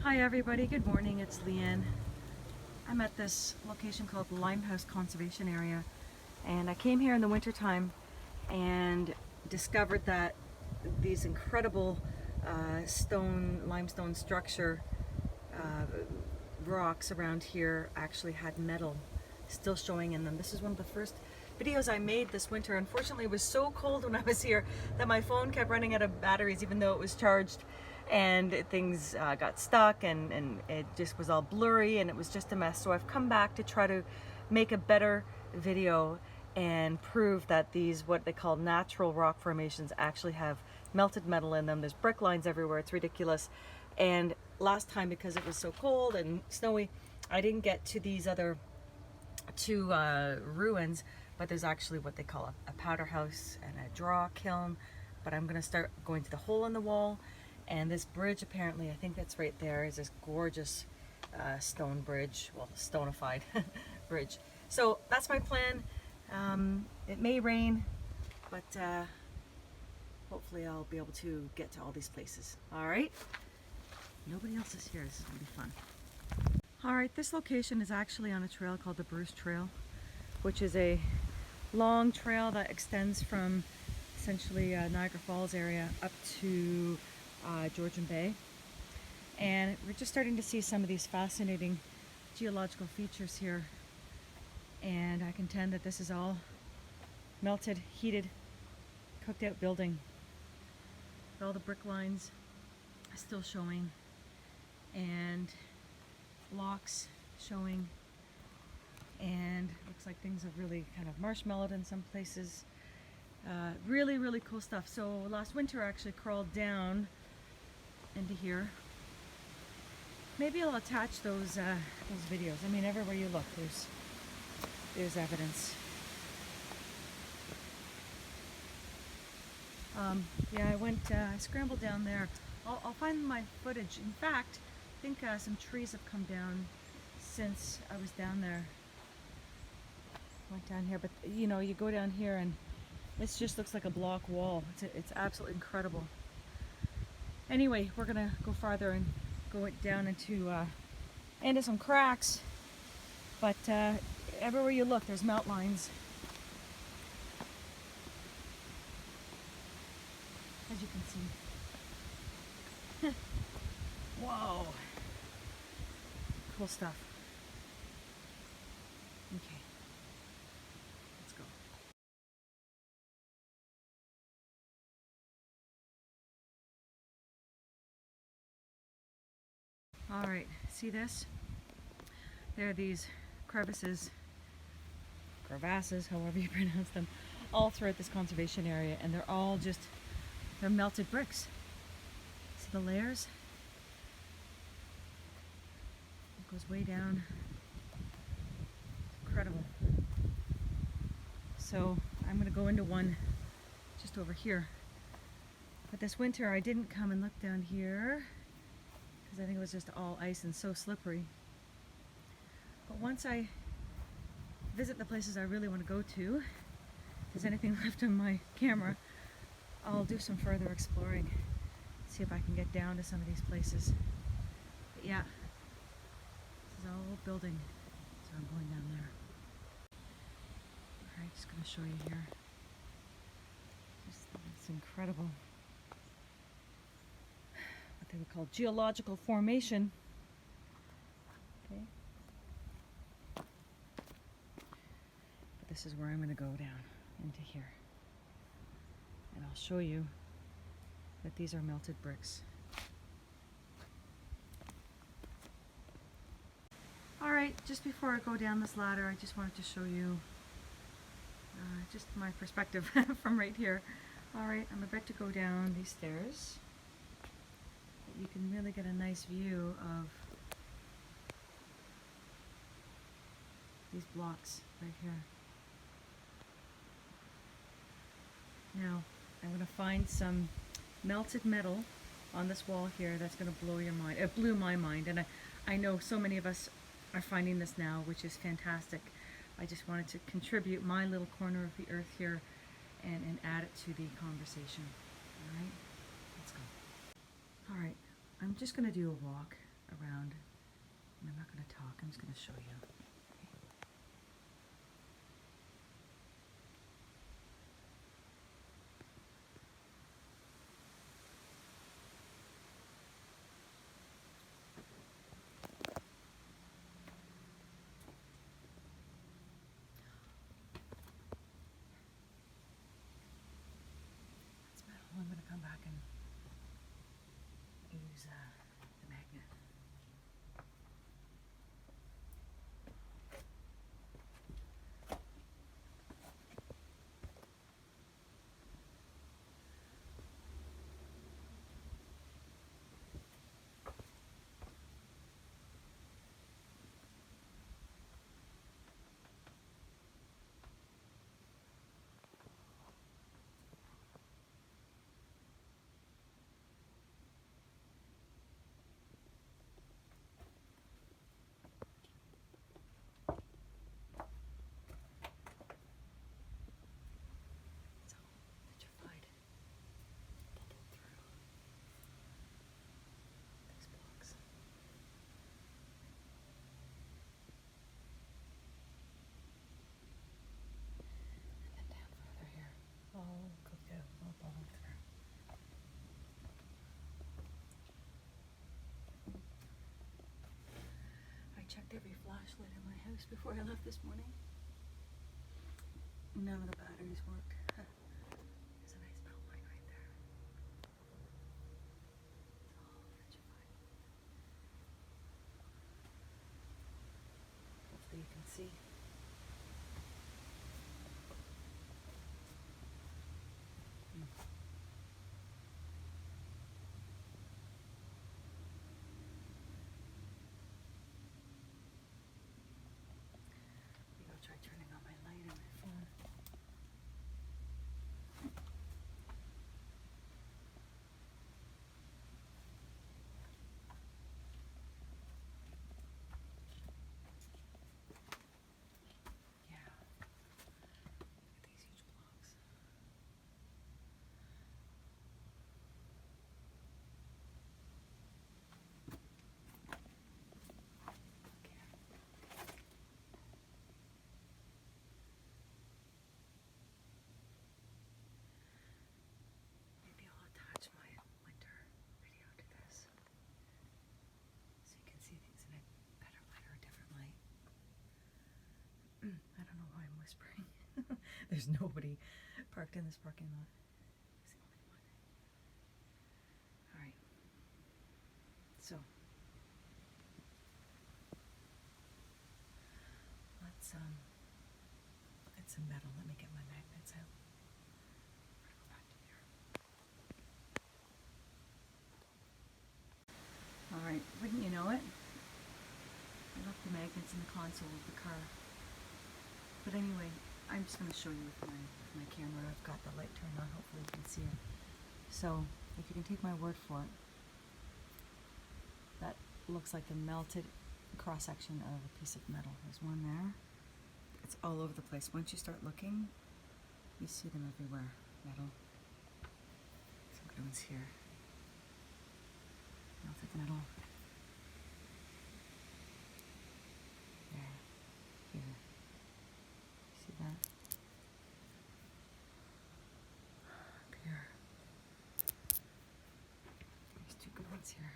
Hi everybody, good morning, it's Leanne. I'm at this location called Limehouse Conservation Area, and I came here in the winter time and discovered that these incredible limestone structure rocks around here actually had metal still showing in them. This is one of the first videos I made this winter. Unfortunately, it was so cold when I was here that my phone kept running out of batteries even though it was charged, and things got stuck and it just was all blurry and it was just a mess. So I've come back to try to make a better video and prove that these, what they call natural rock formations, actually have melted metal in them. There's brick lines everywhere, it's ridiculous. And last time, because it was so cold and snowy, I didn't get to these other two ruins, but there's actually what they call a powder house and a draw kiln. But I'm gonna start going to the hole in the wall, and this bridge, apparently, I think that's right there, is this gorgeous stone bridge, well, stonified bridge. So that's my plan. It may rain, but hopefully I'll be able to get to all these places. All right, nobody else is here, this is gonna be fun. All right, this location is actually on a trail called the Bruce Trail, which is a long trail that extends from essentially Niagara Falls area up to Georgian Bay. And we're just starting to see some of these fascinating geological features here. And I contend that this is all melted, heated, cooked out building. All the brick lines are still showing, and blocks showing, and looks like things have really kind of marshmallowed in some places. Really, really cool stuff. So last winter I actually crawled down into here. Maybe I'll attach those videos. I mean, everywhere you look, there's evidence. Yeah, I scrambled down there. I'll find my footage. In fact, I think some trees have come down since I was down there. Went down here, but you know, you go down here and this just looks like a block wall. It's absolutely incredible. Anyway, we're gonna go farther and go down into some cracks, but everywhere you look, there's melt lines. As you can see. Whoa. Cool stuff. Okay. Let's go. All right, see this? There are these crevasses, however you pronounce them, all throughout this conservation area, and they're all just, they're melted bricks. See the layers? It goes way down. Incredible. So I'm gonna go into one just over here. But this winter I didn't come and look down here because I think it was just all ice and so slippery. But once I visit the places I really want to go to, if there's anything left on my camera, I'll do some further exploring, see if I can get down to some of these places. But yeah, this is all building, so I'm going down there. Alright, just going to show you here. It's incredible. What they would call geological formation. Okay. But this is where I'm going to go down into here. And I'll show you that these are melted bricks. Alright, just before I go down this ladder, I just wanted to show you just my perspective from right here. Alright, I'm about to go down these stairs. You can really get a nice view of these blocks right here. Now, I'm going to find some melted metal on this wall here that's going to blow your mind. It blew my mind, and I know so many of us are finding this now, which is fantastic. I just wanted to contribute my little corner of the earth here and add it to the conversation. All right, let's go. All right, I'm just going to do a walk around. And I'm not going to talk, I'm just going to show you. That's metal. I'm going to come back and use the magnet. All cooked out, all balled through. I checked every flashlight in my house before I left this morning. None of the batteries work. There's a nice metal line right there. It's all vitrified. Hopefully you can see. Maybe I'll try turning on my light on my phone. Yeah. Look at these huge blocks. Maybe I'll attach my winter video to this so you can see things in a better light or a different light. I don't know why I'm whispering. There's nobody parked in this parking lot. It's the only one. Alright. So let's look at some metal. Let me get my magnets out. We're gonna go back to here. Alright, wouldn't you know it? I left the magnets in the console of the car. But anyway, I'm just going to show you with my camera. I've got the light turned on, hopefully you can see it. So, if you can take my word for it, that looks like the melted cross-section of a piece of metal. There's one there. It's all over the place. Once you start looking, you see them everywhere. Metal. Some good ones here. Melted metal. There. Here. See that? Up here. There's two good ones here.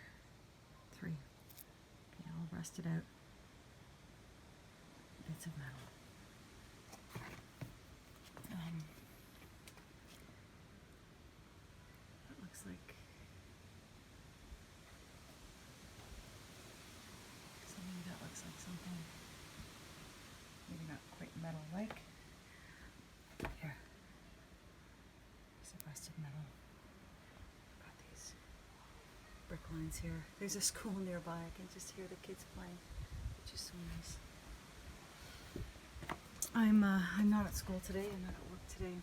Three. Okay, all rusted out. Bits of metal. That looks like something that looks like something maybe not quite metal-like. Here. Piece of rusted metal. Got these brick lines here. There's a school nearby. I can just hear the kids playing, which is so nice. I'm not at school today. I'm not at work today.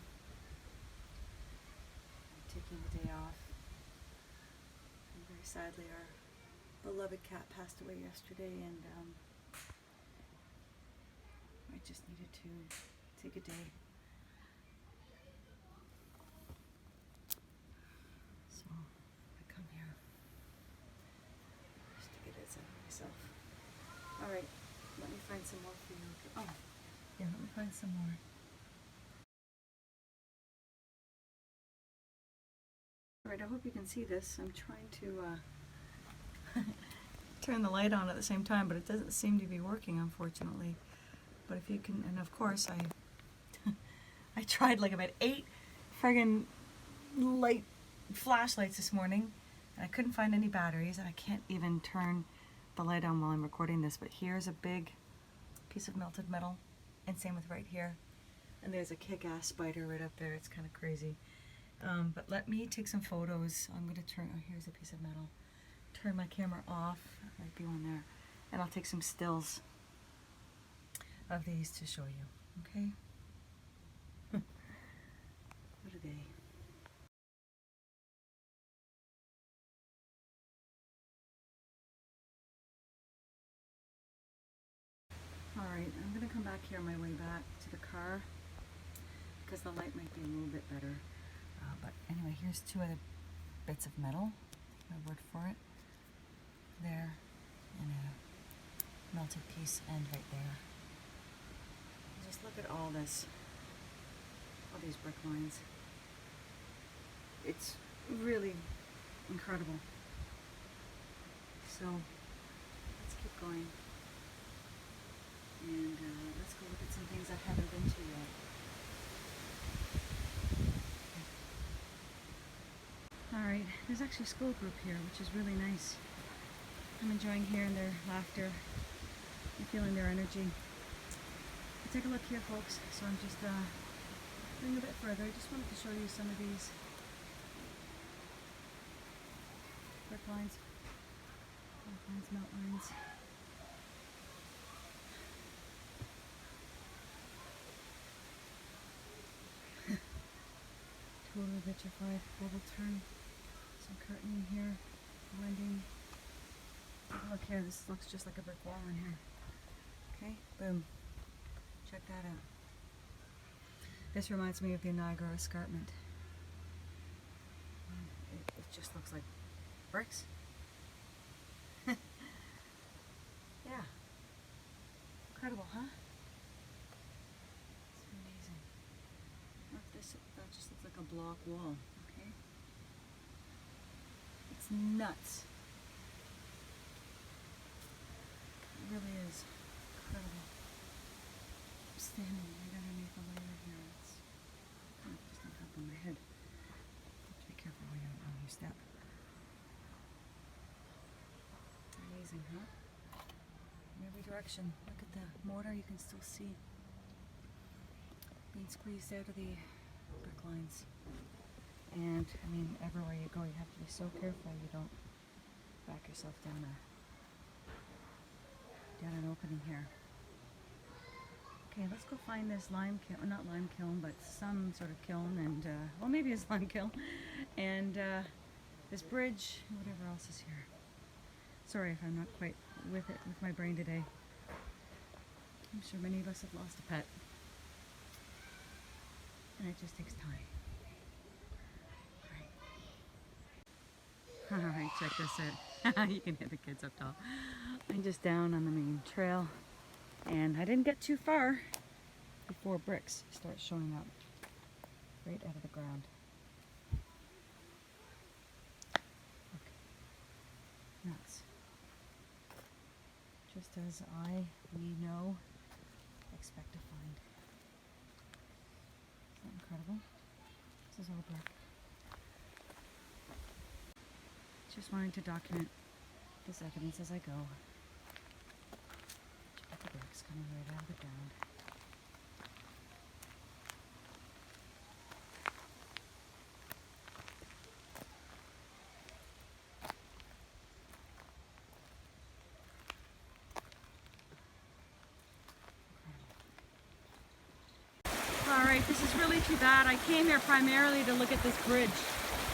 I'm taking the day off. And very sadly, our beloved cat passed away yesterday, and I just needed to take a day. So I come here just to get as a find some more for you. Oh, yeah, let me find some more. Alright, I hope you can see this. I'm trying to turn the light on at the same time, but it doesn't seem to be working, unfortunately. But if you can, and of course I tried like about 8 friggin' light flashlights this morning, and I couldn't find any batteries, and I can't even turn the light on while I'm recording this. But here's a big piece of melted metal, and same with right here. And there's a kick-ass spider right up there. It's kind of crazy. But let me take some photos. I'm going to turn, oh, here's a piece of metal. Turn my camera off. There might be one there. And I'll take some stills of these to show you. Okay? What are they? Alright, I'm going to come back here on my way back to the car because the light might be a little bit better. But anyway, here's 2 other bits of metal, my word for it. There, and a melted piece end right there. Just look at all this, all these brick lines. It's really incredible. So, let's keep going. And let's go look at some things I haven't been to yet. Alright, there's actually a school group here, which is really nice. I'm enjoying hearing their laughter and feeling their energy. But take a look here, folks. So I'm just going a bit further. I just wanted to show you some of these brick lines, melt lines. Totally vitrified, double turn. Some curtain in here, blending. Look here, this looks just like a brick wall in here. Okay, boom. Check that out. This reminds me of the Niagara Escarpment. It just looks like bricks. Yeah. Incredible, huh? It's amazing. Look, that just looks like a block wall, okay? It's nuts. It really is incredible. I'm standing right underneath the layer here. It's just on top of my head. Have to be careful when you step. Amazing, huh? In every direction. Look at the mortar, you can still see being squeezed out of the brick lines. And I mean, everywhere you go, you have to be so careful you don't back yourself down an opening here. Okay, let's go find this lime kiln, not lime kiln, but some sort of kiln, and well, maybe it's lime kiln, and this bridge, whatever else is here. Sorry if I'm not quite with my brain today. I'm sure many of us have lost a pet, and it just takes time. Alright, check this out. You can hear the kids up top. I'm just down on the main trail, and I didn't get too far before bricks start showing up right out of the ground. Okay. Nuts. Just as we know, expect to find. Isn't that incredible? This is all brick. Just wanting to document this evidence as I go. Check out the bricks coming right out of the ground. Alright, this is really too bad. I came here primarily to look at this bridge.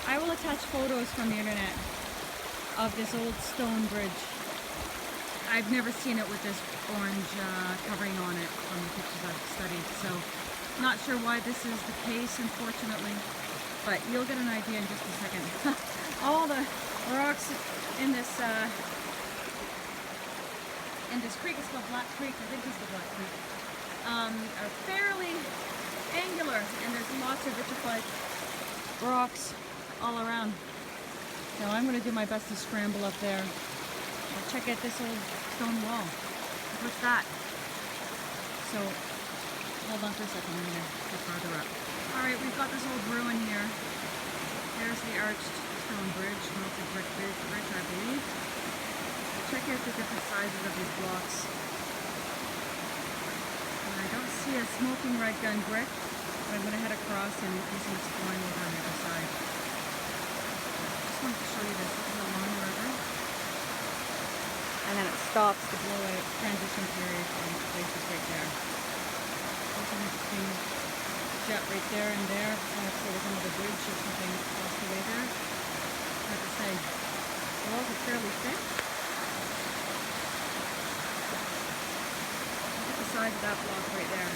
I will attach photos from the internet of this old stone bridge. I've never seen it with this orange covering on it from the pictures I've studied, so not sure why this is the case, unfortunately, but you'll get an idea in just a second. All the rocks in this and this creek is called Black Creek, I think it's the Black Creek, are fairly angular, and there's lots of vitrified rocks all around. Now I'm going to do my best to scramble up there. I'll check out this old stone wall. What's that? So, hold on for a second, I'm going to get farther up. Alright, we've got this old ruin here. There's the arched stone bridge, melted brick bridge, I believe. Check out the different sizes of these blocks. And I don't see a smoking red gun brick, but I'm going to head across and do some exploring over on the other side. Just wanted to show you this. This is along the river. And then it stops to blow a transition period in places right there. There's an interesting jet right there and there. Perhaps there was another bridge or something across the way there. Hard to say. The walls are fairly thick. Look at the size of that block right there.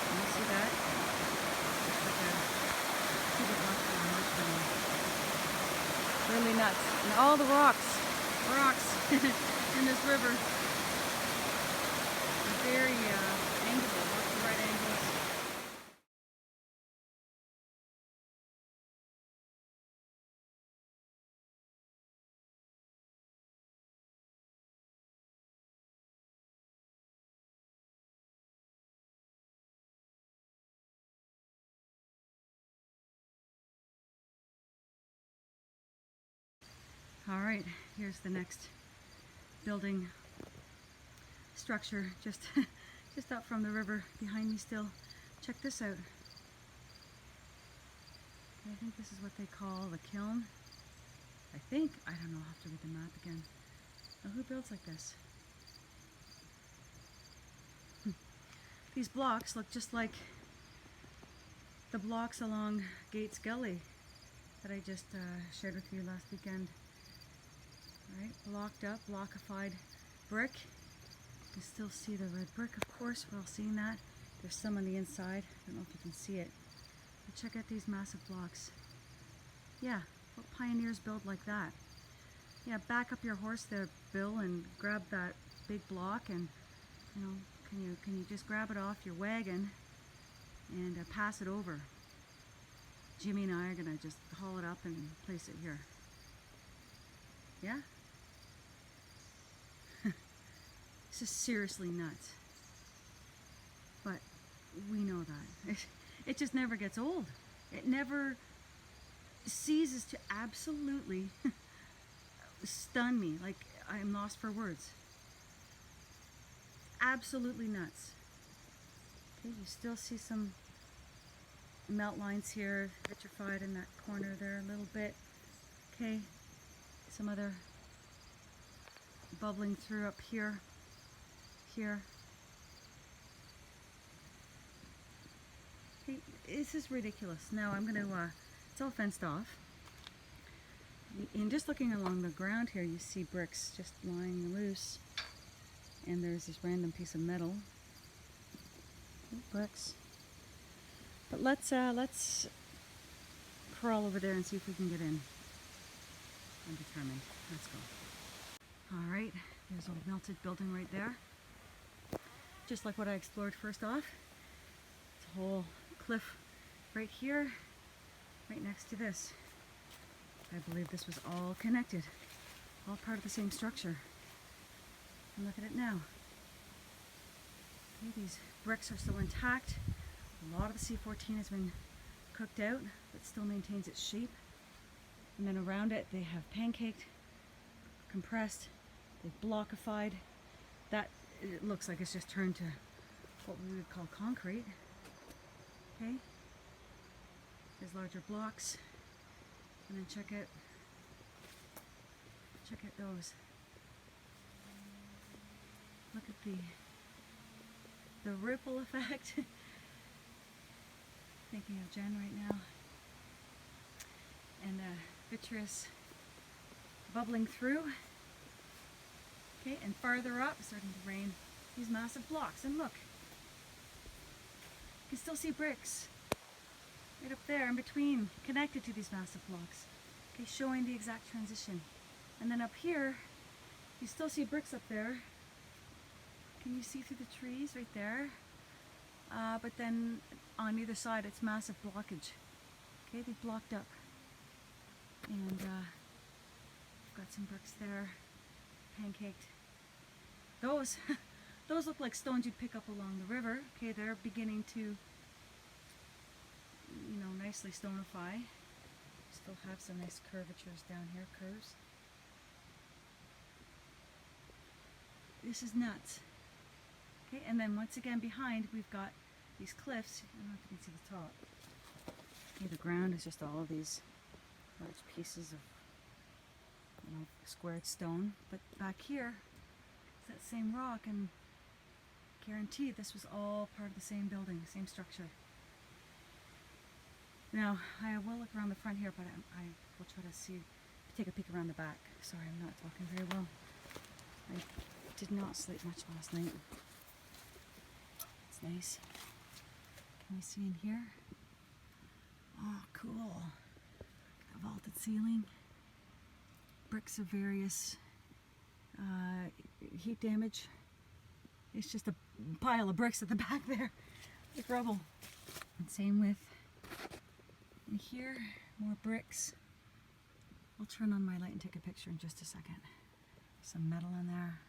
Can you see that? It's like a cubic block of marshmallow. Really nuts. And all the rocks in this river are very angular, lots of right angles. All right, here's the next building structure, just up from the river behind me still. Check this out. I think this is what they call the kiln. I think, I don't know, I'll have to read the map again. Now, who builds like this? These blocks look just like the blocks along Gates Gully that I just shared with you last weekend. Right, blocked up, blockified brick. You can still see the red brick, of course. We're all seeing that. There's some on the inside. I don't know if you can see it. But check out these massive blocks. Yeah, what pioneers build like that? Yeah, back up your horse there, Bill, and grab that big block, and you know, can you just grab it off your wagon and pass it over? Jimmy and I are gonna just haul it up and place it here. Yeah? This is seriously nuts. But we know that. It just never gets old. It never ceases to absolutely stun me. Like, I'm lost for words. Absolutely nuts. Okay, you still see some melt lines here, vitrified in that corner there a little bit. Okay, some other bubbling through up here. Here. Hey, this is ridiculous. Now I'm going to, it's all fenced off. And just looking along the ground here, you see bricks just lying loose. And there's this random piece of metal. Bricks. But let's crawl over there and see if we can get in. I'm determined. Let's go. All right, there's a melted building right there. Just like what I explored first off. It's a whole cliff right here, right next to this. I believe this was all connected, all part of the same structure. And look at it now. Okay, these bricks are still intact. A lot of the C14 has been cooked out, but still maintains its shape. And then around it, they have pancaked, compressed, they've blockified. That, it looks like it's just turned to what we would call concrete. Okay, there's larger blocks, and then check out those. Look at the ripple effect. Thinking of Jen right now, and vitreous bubbling through. Okay, and farther up, starting to rain these massive blocks. And look, you can still see bricks right up there in between, connected to these massive blocks. Okay, showing the exact transition. And then up here, You still see bricks up there. Can you see through the trees right there? But then on either side it's massive blockage. Okay, they've blocked up. And we've got some bricks there, pancaked. Those, those look like stones you'd pick up along the river. Okay, they're beginning to, you know, nicely stonify. Still have some nice curvatures down here, curves. This is nuts. Okay, and then once again behind we've got these cliffs. I don't know if you can see the top. Okay, the ground is just all of these large pieces of, you know, squared stone. But back here is that same rock, and guaranteed this was all part of the same building, same structure. Now I will look around the front here, but I will try to take a peek around the back. Sorry, I'm not talking very well. I did not sleep much last night. It's nice. Can we see in here? Oh, cool. A vaulted ceiling. Bricks of various heat damage. It's just a pile of bricks at the back there, like rubble. And same with in here, more bricks. I'll turn on my light and take a picture in just a second. Some metal in there.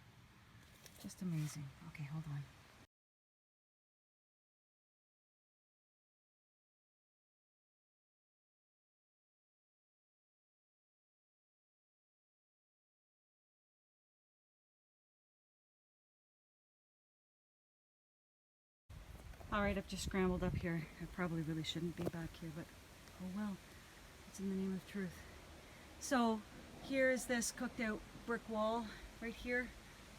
Just amazing. Okay, hold on. Alright, I've just scrambled up here. I probably really shouldn't be back here, but oh well. It's in the name of truth. So here is this cooked out brick wall right here.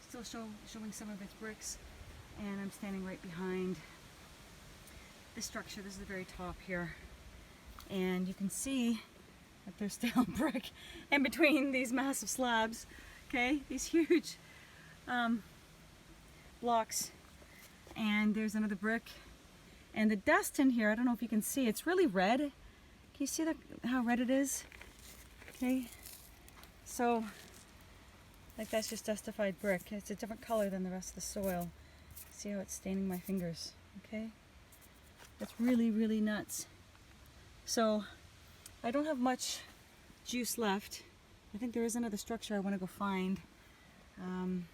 Still showing some of its bricks. And I'm standing right behind this structure. This is the very top here. And you can see that there's still brick in between these massive slabs. Okay, these huge blocks. And there's another brick. And the dust in here, I don't know if you can see, it's really red. Can you see how red it is? Okay, so like that's just dustified brick. It's a different color than the rest of the soil. See how it's staining my fingers, okay? That's really, really nuts. So I don't have much juice left. I think there is another structure I want to go find. And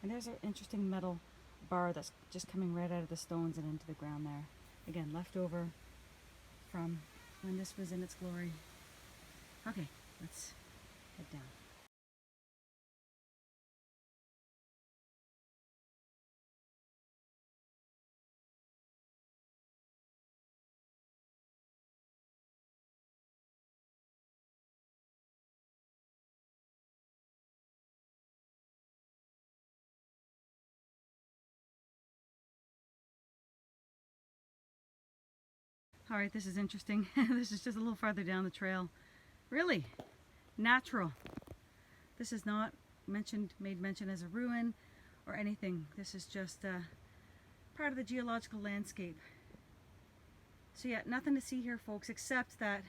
there's an interesting metal bar that's just coming right out of the stones and into the ground there. Again, left over from when this was in its glory. Okay, let's head down. Alright, this is interesting. This is just a little farther down the trail. Really natural. This is not made mention as a ruin or anything. This is just part of the geological landscape. So yeah, nothing to see here, folks, except that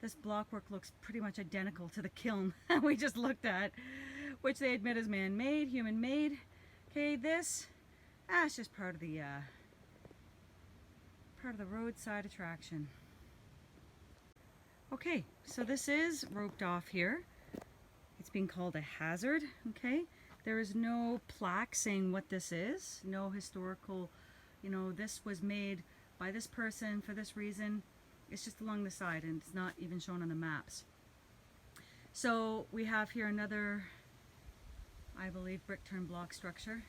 this blockwork looks pretty much identical to the kiln we just looked at, which they admit is man-made, human-made. Okay, this, it's just part of the roadside attraction. Okay, so this is roped off here. It's being called a hazard, okay? There is no plaque saying what this is, no historical, you know, this was made by this person for this reason. It's just along the side and it's not even shown on the maps. So we have here another, I believe, brick turned block structure.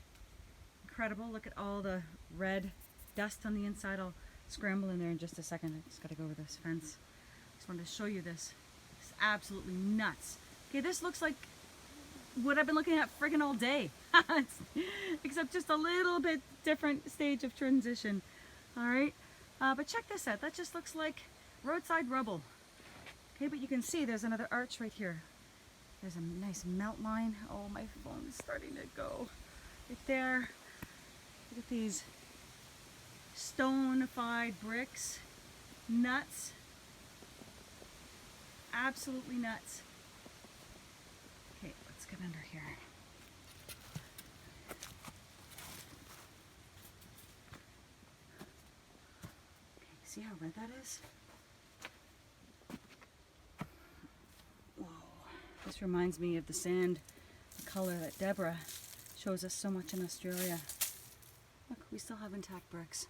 Incredible, look at all the red dust on the inside. I'll scramble in there in just a second. I just gotta go over this fence. Just wanted to show you this. It's absolutely nuts. Okay, this looks like what I've been looking at friggin' all day. Except just a little bit different stage of transition. Alright, but check this out. That just looks like roadside rubble. Okay, but you can see there's another arch right here. There's a nice melt line. Oh, my phone is starting to go. Right there. Look at these stone-ified bricks. Nuts. Absolutely nuts. Okay, let's get under here. See how red that is? Whoa. This reminds me of the sand, the color that Deborah shows us so much in Australia. Look, we still have intact bricks.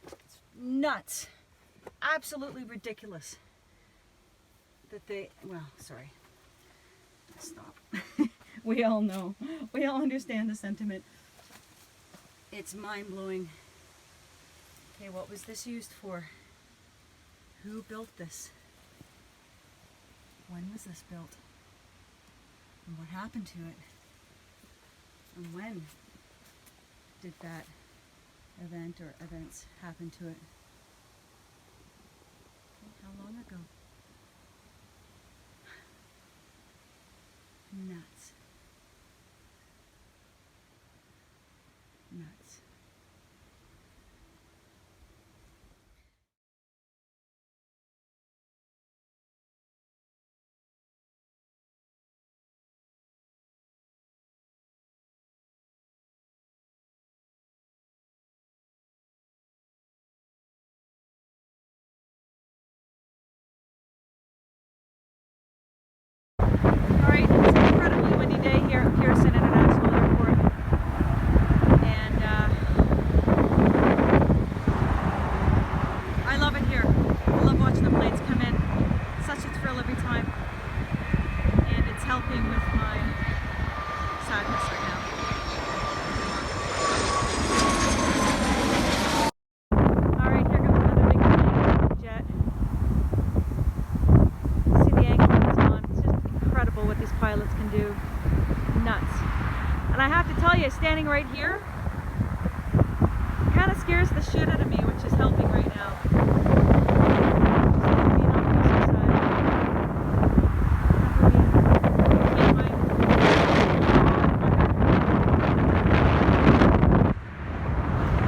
It's nuts. Absolutely ridiculous that they, well, sorry. Stop. We all know. We all understand the sentiment. It's mind-blowing. Okay, what was this used for? Who built this? When was this built? And what happened to it? And when did that event or events happen to it? Okay, how long ago? Nuts. Nuts. Alright, it's an incredibly windy day here at Pearson International Airport. And I love it here. I love watching the planes come in. It's such a thrill every time. And it's helping with my sadness right now. Alright, here comes another big plane, jet. See the angle it's on. It's just incredible what these pilots can do. Nuts. And I have to tell you, standing right here, it kind of scares the shit out of me, which is helping right now.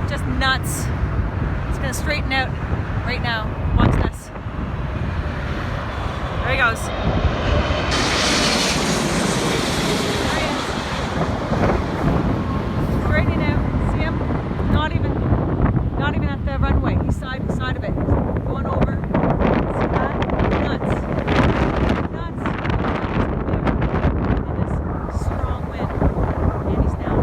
Just nuts. It's gonna straighten out right now. Watch this. There he goes. There he is. Straightening out. See him? Not even at the runway. He's side of it. Going over. See that? Nuts. Nuts. In this strong wind. And he's down.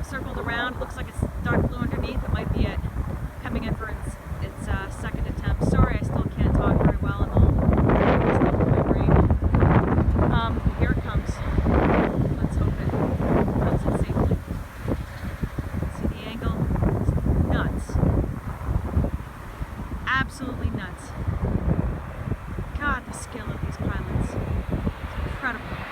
Circled around. It looks like it's dark blue underneath. It might be it coming in for its second attempt. Sorry, I still can't talk very well and all the stuff in my brain. Here it comes. Let's hope it comes in safely. See the angle? It's nuts. Absolutely nuts. God, the skill of these pilots. It's incredible.